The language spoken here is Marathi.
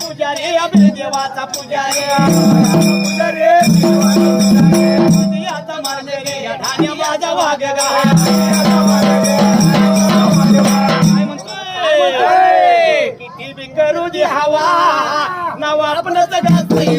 पुजारी अबे देवाचा पुजारी आता मारले रे या ठाण्या माझा वाघ काय म्हणतोय किती बी करू दे हवा नाव आपणच गाजतोय